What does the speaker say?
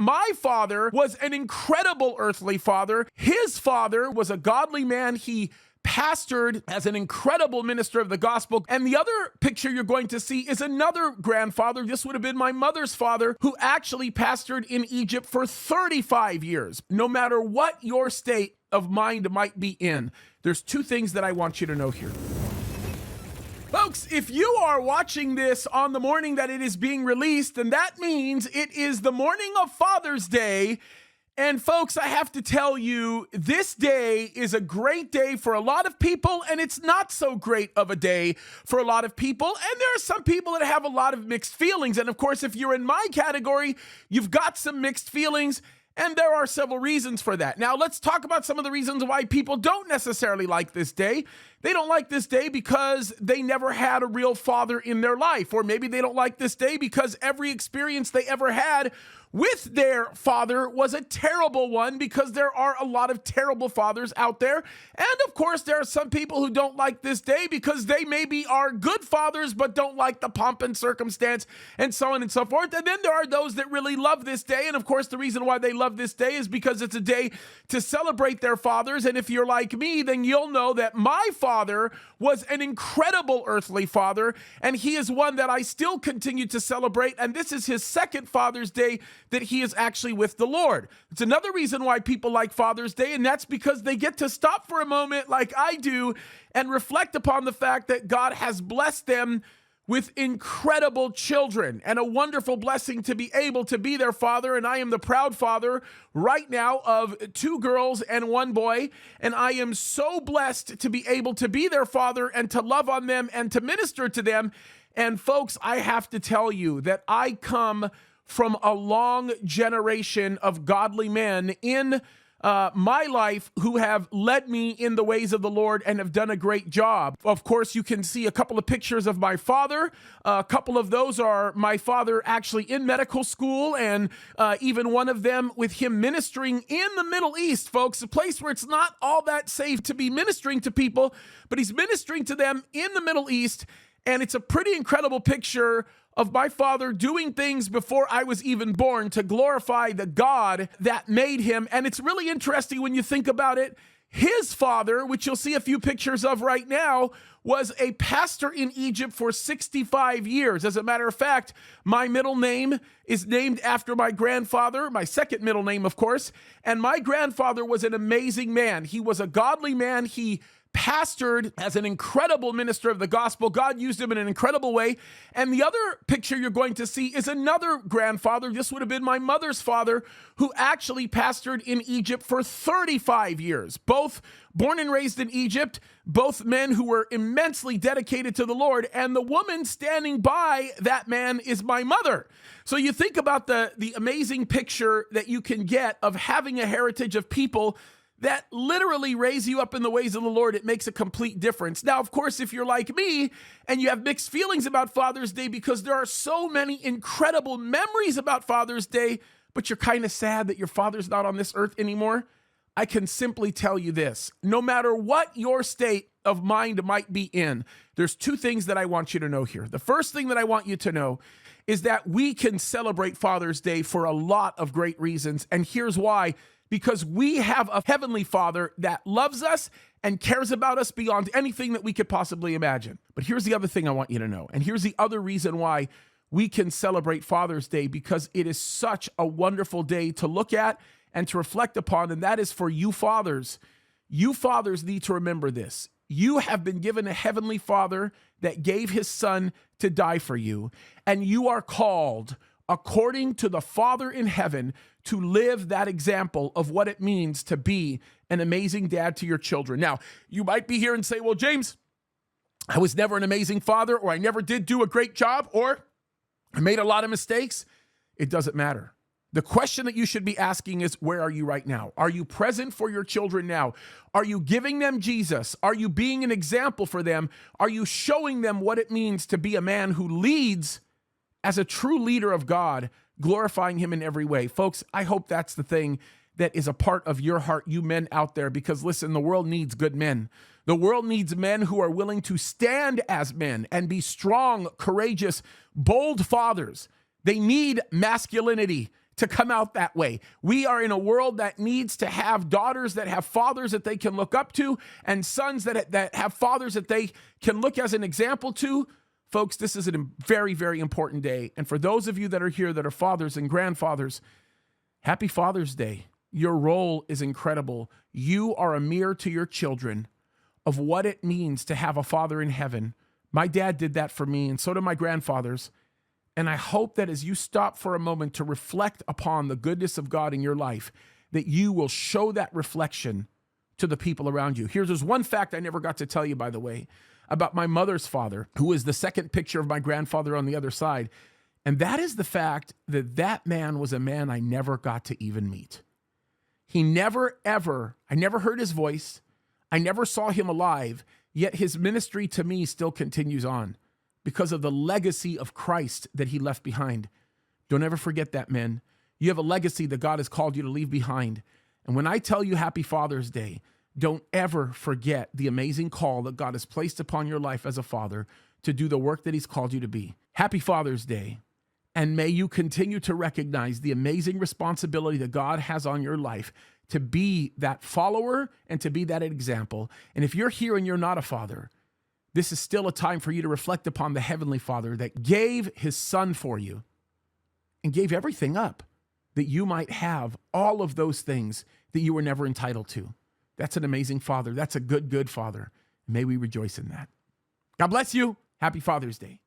my father was an incredible earthly father. His father was a godly man. He pastored as an incredible minister of the gospel. And the other picture you're going to see is another grandfather. This would have been my mother's father, who actually pastored in Egypt for 35 years. No matter what your state of mind might be in, there's two things that I want you to know here. Folks, if you are watching this on the morning that it is being released, then that means it is the morning of Father's Day. And folks, I have to tell you, this day is a great day for a lot of people, and it's not so great of a day for a lot of people. And there are some people that have a lot of mixed feelings. And of course, if you're in my category, you've got some mixed feelings. And there are several reasons for that. Now, let's talk about some of the reasons why people don't necessarily like this day. They don't like this day because they never had a real father in their life. Or maybe they don't like this day because every experience they ever had with their father was a terrible one, because there are a lot of terrible fathers out there. And of course, there are some people who don't like this day because they maybe are good fathers but don't like the pomp and circumstance and so on and so forth. And then there are those that really love this day. And of course, the reason why they love this day is because it's a day to celebrate their fathers. And if you're like me, then you'll know that my father was an incredible earthly father, and he is one that I still continue to celebrate. And this is his second Father's Day that he is actually with the Lord. It's another reason why people like Father's Day, and that's because they get to stop for a moment like I do and reflect upon the fact that God has blessed them with incredible children, and a wonderful blessing to be able to be their father. And I am the proud father right now of 2 girls and 1 boy, and I am so blessed to be able to be their father and to love on them and to minister to them. And folks, I have to tell you that I come from a long generation of godly men in my life who have led me in the ways of the Lord and have done a great job. Of course, you can see a couple of pictures of my father. A couple of those are my father actually in medical school, and even one of them with him ministering in the Middle East, folks, a place where it's not all that safe to be ministering to people, but he's ministering to them in the Middle East. And it's a pretty incredible picture of my father doing things before I was even born to glorify the God that made him. And it's really interesting when you think about it. His father, which you'll see a few pictures of right now, was a pastor in Egypt for 65 years. As a matter of fact, my middle name is named after my grandfather, my second middle name, of course. And my grandfather was an amazing man. He was a godly man. He pastored as an incredible minister of the gospel. God used him in an incredible way. And the other picture you're going to see is another grandfather. This would have been my mother's father, who actually pastored in Egypt for 35 years. Both born and raised in Egypt, both men who were immensely dedicated to the Lord. And the woman standing by that man is my mother. So you think about the amazing picture that you can get of having a heritage of people that literally raise you up in the ways of the Lord. It makes a complete difference. Now, of course, if you're like me and you have mixed feelings about Father's Day because there are so many incredible memories about Father's Day, but you're kind of sad that your father's not on this earth anymore, I can simply tell you this. No matter what your state of mind might be in, there's two things that I want you to know here. The first thing that I want you to know is that we can celebrate Father's Day for a lot of great reasons. And here's why. Because we have a heavenly Father that loves us and cares about us beyond anything that we could possibly imagine. But here's the other thing I want you to know. And here's the other reason why we can celebrate Father's Day, because it is such a wonderful day to look at and to reflect upon. And that is for you fathers. You fathers need to remember this. You have been given a heavenly Father that gave his son to die for you. And you are called, according to the Father in heaven, to live that example of what it means to be an amazing dad to your children. Now, you might be here and say, well, James, I was never an amazing father, or I never did do a great job, or I made a lot of mistakes. It doesn't matter. The question that you should be asking is, where are you right now? Are you present for your children now? Are you giving them Jesus? Are you being an example for them? Are you showing them what it means to be a man who leads as a true leader of God, glorifying him in every way? Folks, I hope that's the thing that is a part of your heart, you men out there, because listen, the world needs good men. The world needs men who are willing to stand as men and be strong, courageous, bold fathers. They need masculinity. to come out that way. We are in a world that needs to have daughters that have fathers that they can look up to, and sons that have fathers that they can look as an example to. Folks, this is a very, very important day. And for those of you that are here that are fathers and grandfathers, happy Father's Day. Your role is incredible. You are a mirror to your children of what it means to have a father in heaven. My dad did that for me, and so did my grandfathers. And I hope that as you stop for a moment to reflect upon the goodness of God in your life, that you will show that reflection to the people around you. There's one fact I never got to tell you, by the way, about my mother's father, who is the second picture of my grandfather on the other side. And that is the fact that that man was a man I never got to even meet. I never heard his voice. I never saw him alive, yet his ministry to me still continues on because of the legacy of Christ that he left behind. Don't ever forget that, men. You have a legacy that God has called you to leave behind. And when I tell you Happy Father's Day, don't ever forget the amazing call that God has placed upon your life as a father to do the work that he's called you to be. Happy Father's Day. And may you continue to recognize the amazing responsibility that God has on your life to be that follower and to be that example. And if you're here and you're not a father, this is still a time for you to reflect upon the Heavenly Father that gave his son for you and gave everything up that you might have all of those things that you were never entitled to. That's an amazing father. That's a good, good father. May we rejoice in that. God bless you. Happy Father's Day.